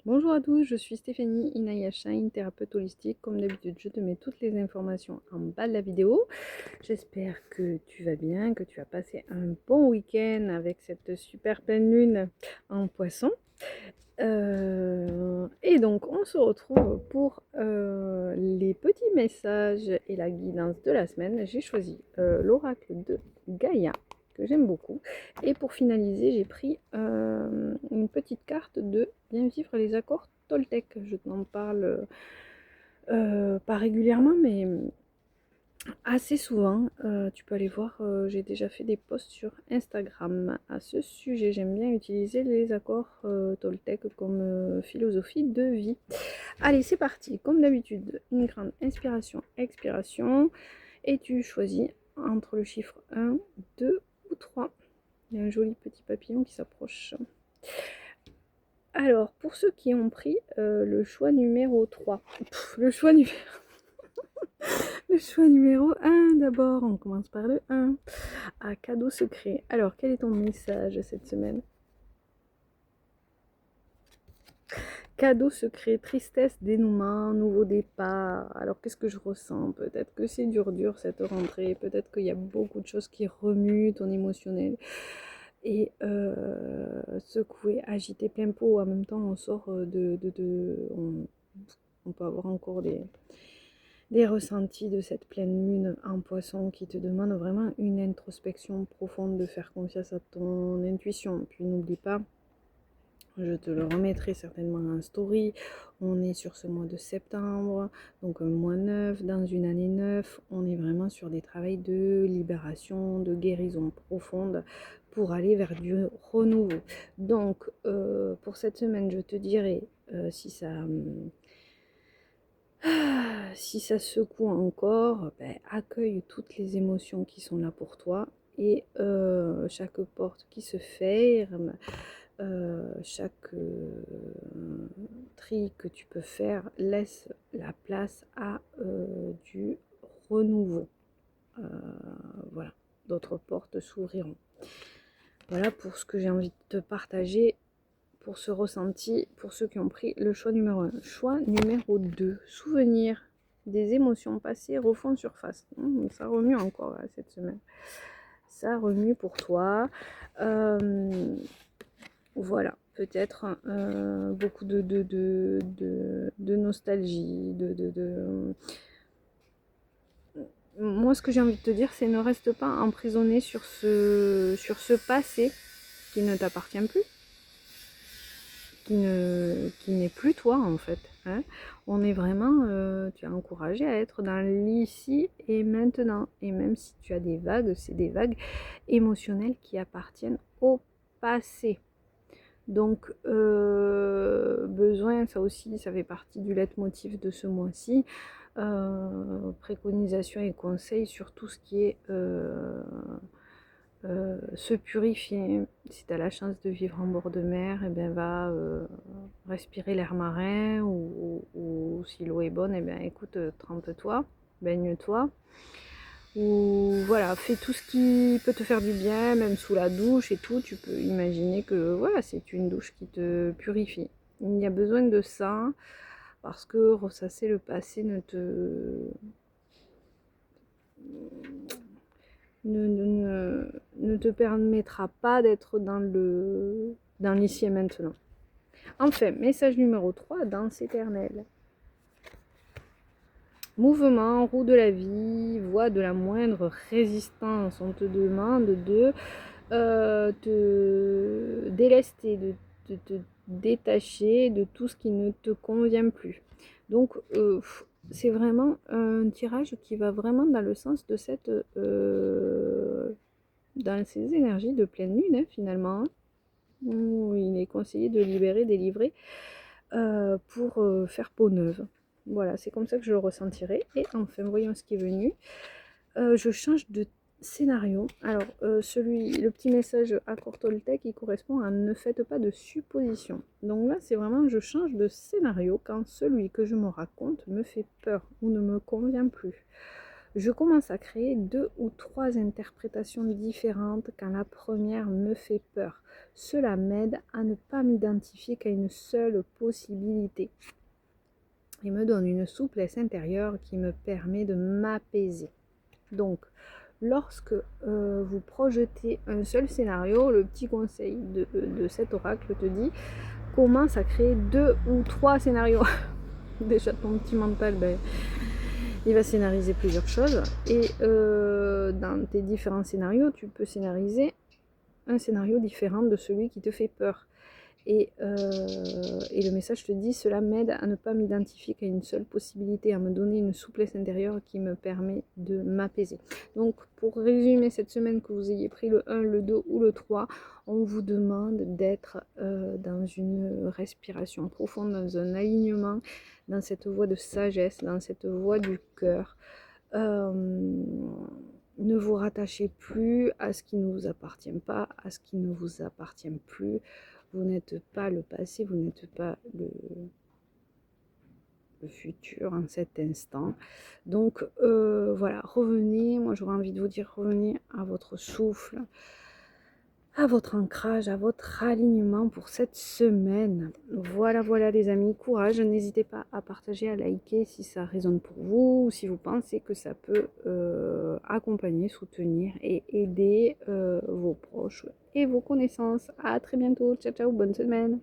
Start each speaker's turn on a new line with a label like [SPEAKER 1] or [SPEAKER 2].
[SPEAKER 1] Bonjour à tous, je suis Stéphanie Inayasha, thérapeute holistique. Comme d'habitude, je te mets toutes les informations en bas de la vidéo. J'espère que tu vas bien, que tu as passé un bon week-end avec cette super pleine lune en poisson. Et donc, on se retrouve pour les petits messages et la guidance de la semaine. J'ai choisi l'oracle de Gaïa, que j'aime beaucoup. Et pour finaliser, j'ai pris une petite carte de Bien vivre les accords Toltec. Je t'en parle pas régulièrement, mais assez souvent. Tu peux aller voir, j'ai déjà fait des posts sur Instagram à ce sujet. J'aime bien utiliser les accords Toltec comme philosophie de vie. Allez, c'est parti. Comme d'habitude, une grande inspiration, expiration. Et tu choisis entre le chiffre 1, 2 ou 3. Il y a un joli petit papillon qui s'approche. Alors, pour ceux qui ont pris le choix numéro 3, le choix numéro 1 d'abord, on commence par le 1. Ah, cadeau secret. Alors, quel est ton message cette semaine? Cadeau secret, tristesse, dénouement, nouveau départ. Alors, qu'est-ce que je ressens? Peut-être que c'est dur cette rentrée. Peut-être qu'il y a beaucoup de choses qui remuent ton émotionnel. Et secoué, agité, plein pot. En même temps, on sort on peut avoir encore des ressentis de cette pleine lune en poisson qui te demande vraiment une introspection profonde, de faire confiance à ton intuition. Puis n'oublie pas, je te le remettrai certainement en story, on est sur ce mois de septembre, donc un mois 9, dans une année 9, on est vraiment sur des travaux de libération, de guérison profonde pour aller vers du renouveau. Donc pour cette semaine, je te dirai si ça secoue encore, accueille toutes les émotions qui sont là pour toi et chaque porte qui se ferme, chaque tri que tu peux faire, laisse la place à du renouveau. Voilà, d'autres portes s'ouvriront. Voilà pour ce que j'ai envie de te partager pour ce ressenti, pour ceux qui ont pris le choix numéro 1. Choix numéro 2, souvenir des émotions passées refont surface. Ça remue encore là, cette semaine. Ça remue pour toi. Voilà, peut-être beaucoup de nostalgie, Moi, ce que j'ai envie de te dire, c'est ne reste pas emprisonné sur ce passé qui ne t'appartient plus, qui n'est plus toi en fait. Hein. On est vraiment, tu es encouragé à être dans l'ici et maintenant. Et même si tu as des vagues, c'est des vagues émotionnelles qui appartiennent au passé. Donc, besoin, ça aussi, ça fait partie du leitmotiv de ce mois-ci. Préconisations et conseils sur tout ce qui est se purifier. Si tu as la chance de vivre en bord de mer, et ben va respirer l'air marin ou si l'eau est bonne, et ben écoute, trempe-toi, baigne-toi. Ou voilà, fais tout ce qui peut te faire du bien, même sous la douche et tout. Tu peux imaginer que voilà, c'est une douche qui te purifie. Il y a besoin de ça parce que ressasser le passé ne te permettra pas d'être dans l'ici et maintenant. Enfin, message numéro 3, danse éternelle. Mouvement, roue de la vie, voie de la moindre résistance. On te demande de te délester, de te détacher de tout ce qui ne te convient plus. Donc, c'est vraiment un tirage qui va vraiment dans le sens de dans ces énergies de pleine lune, hein, finalement, hein, où il est conseillé de libérer, délivrer pour faire peau neuve. Voilà, c'est comme ça que je le ressentirai. Et enfin, voyons ce qui est venu. Je change de scénario. Alors, le petit message accord Toltec, il correspond à ne faites pas de suppositions. Donc là, c'est vraiment je change de scénario quand celui que je me raconte me fait peur ou ne me convient plus. Je commence à créer 2 ou 3 interprétations différentes quand la première me fait peur. Cela m'aide à ne pas m'identifier qu'à une seule possibilité et me donne une souplesse intérieure qui me permet de m'apaiser. Donc, lorsque vous projetez un seul scénario, le petit conseil de cet oracle te dit commence à créer 2 ou 3 scénarios. Déjà ton petit mental, il va scénariser plusieurs choses et dans tes différents scénarios, tu peux scénariser un scénario différent de celui qui te fait peur. Et le message te dit, cela m'aide à ne pas m'identifier qu'à une seule possibilité, à me donner une souplesse intérieure qui me permet de m'apaiser. Donc pour résumer cette semaine, que vous ayez pris le 1, le 2 ou le 3, on vous demande d'être dans une respiration profonde, dans un alignement, dans cette voie de sagesse, dans cette voie du cœur. Ne vous rattachez plus à ce qui ne vous appartient pas, à ce qui ne vous appartient plus. Vous n'êtes pas le passé, vous n'êtes pas le futur en cet instant. Donc voilà, revenez, moi j'aurais envie de vous dire, revenez à votre souffle, à votre ancrage, à votre alignement pour cette semaine. Voilà, voilà les amis, courage. N'hésitez pas à partager, à liker si ça résonne pour vous, ou si vous pensez que ça peut accompagner, soutenir et aider vos proches et vos connaissances. À très bientôt, ciao ciao, bonne semaine.